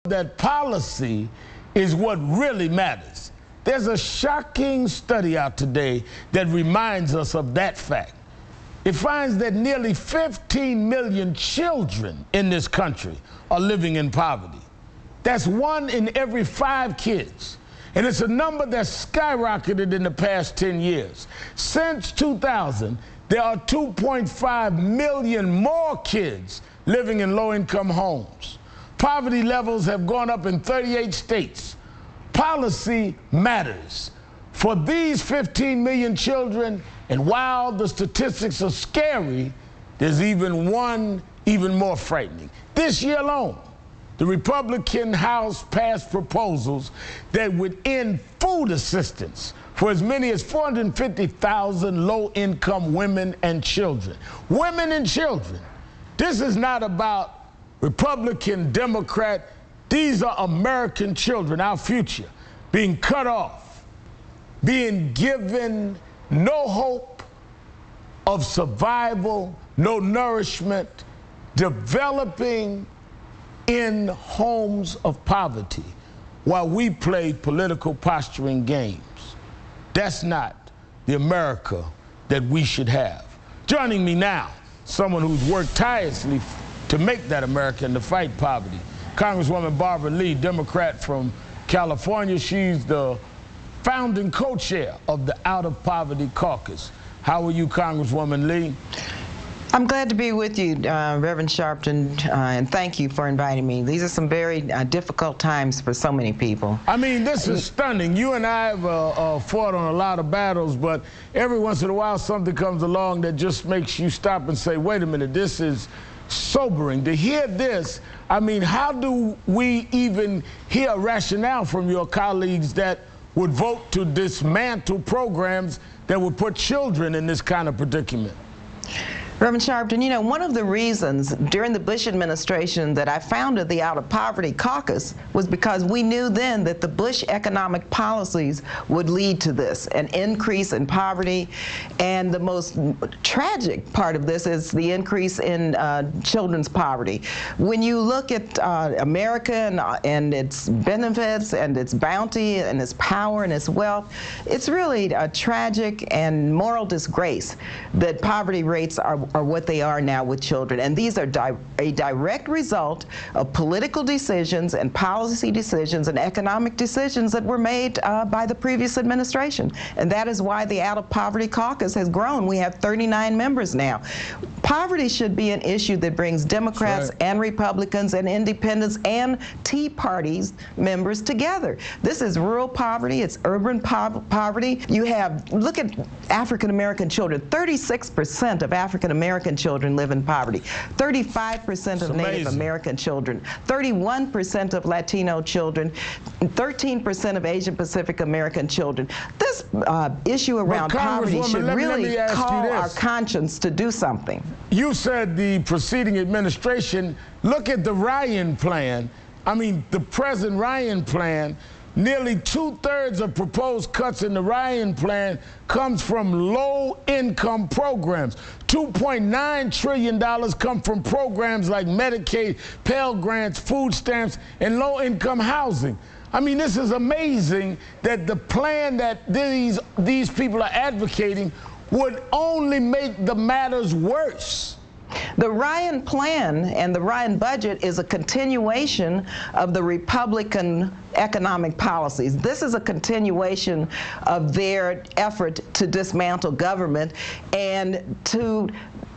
that policy is what really matters. There's a shocking study out today that reminds us of that fact. It finds that nearly 15 million children in this country are living in poverty. That's 1 in every 5 kids. And it's a number that's skyrocketed in the past 10 years. Since 2000, there are 2.5 million more kids living in low-income homes. Poverty levels have gone up in 38 states. Policy matters. For these 15 million children, and while the statistics are scary, there's even one even more frightening. This year alone, the Republican House passed proposals that would end food assistance for as many as 450,000 low-income women and children. Women and children. This is not about Republican, Democrat. These are American children, our future, being cut off, being given no hope of survival, no nourishment, developing in homes of poverty while we play political posturing games. That's not the America that we should have. Joining me now, someone who's worked tirelessly to make that America and to fight poverty, Congresswoman Barbara Lee, Democrat from California. She's the founding co-chair of the Out of Poverty Caucus. How are you, Congresswoman Lee? I'm glad to be with you, Reverend Sharpton, and thank you for inviting me. These are some very difficult times for so many people. I mean, this is stunning. You and I have fought on a lot of battles, but every once in a while something comes along that just makes you stop and say, wait a minute, this is sobering. To hear this, I mean, how do we even hear a rationale from your colleagues that would vote to dismantle programs that would put children in this kind of predicament? Reverend Sharpton, you know, one of the reasons during the Bush administration that I founded the Out of Poverty Caucus was because we knew then that the Bush economic policies would lead to this, an increase in poverty. And the most tragic part of this is the increase in children's poverty. When you look at America and its benefits and its bounty and its power and its wealth, it's really a tragic and moral disgrace that poverty rates are what they are now with children. And these are a direct result of political decisions and policy decisions and economic decisions that were made by the previous administration. And that is why the Out of Poverty Caucus has grown. We have 39 members now. Poverty should be an issue that brings Democrats and Republicans and independents and Tea Party members together. This is rural poverty, it's urban poverty. You have, look at African American children. 36% of African American children live in poverty. 35% of Native American children. 31% of Latino children. 13% of Asian Pacific American children. This issue around poverty should really call our conscience to do something. You said the preceding administration, look at the Ryan plan. I mean, the present Ryan plan, nearly 2/3 of proposed cuts in the Ryan plan comes from low-income programs. $2.9 trillion come from programs like Medicaid, Pell Grants, food stamps, and low-income housing. I mean, this is amazing that the plan that these people are advocating would only make the matters worse. The Ryan plan and the Ryan budget is a continuation of the Republican economic policies. This is a continuation of their effort to dismantle government and to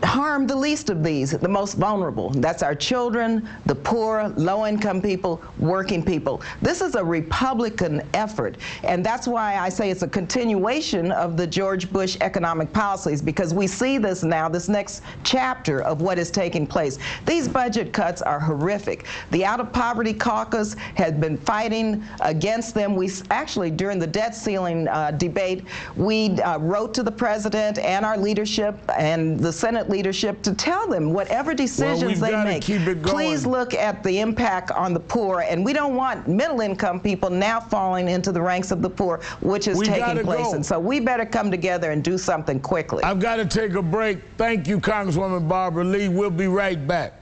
harm the least of these, the most vulnerable. That's our children, the poor, low-income people, working people. This is a Republican effort, and that's why I say it's a continuation of the George Bush economic policies, because we see this now, this next chapter of what is taking place. These budget cuts are horrific. The Out of Poverty Caucus has been fighting against them. We actually, during the debt ceiling debate, we wrote to the president and our leadership and the Senate leadership to tell them whatever decisions they make, please look at the impact on the poor. And we don't want middle-income people now falling into the ranks of the poor, which is taking place. And so we better come together and do something quickly. I've got to take a break. Thank you, Congresswoman Barbara Lee. We'll be right back.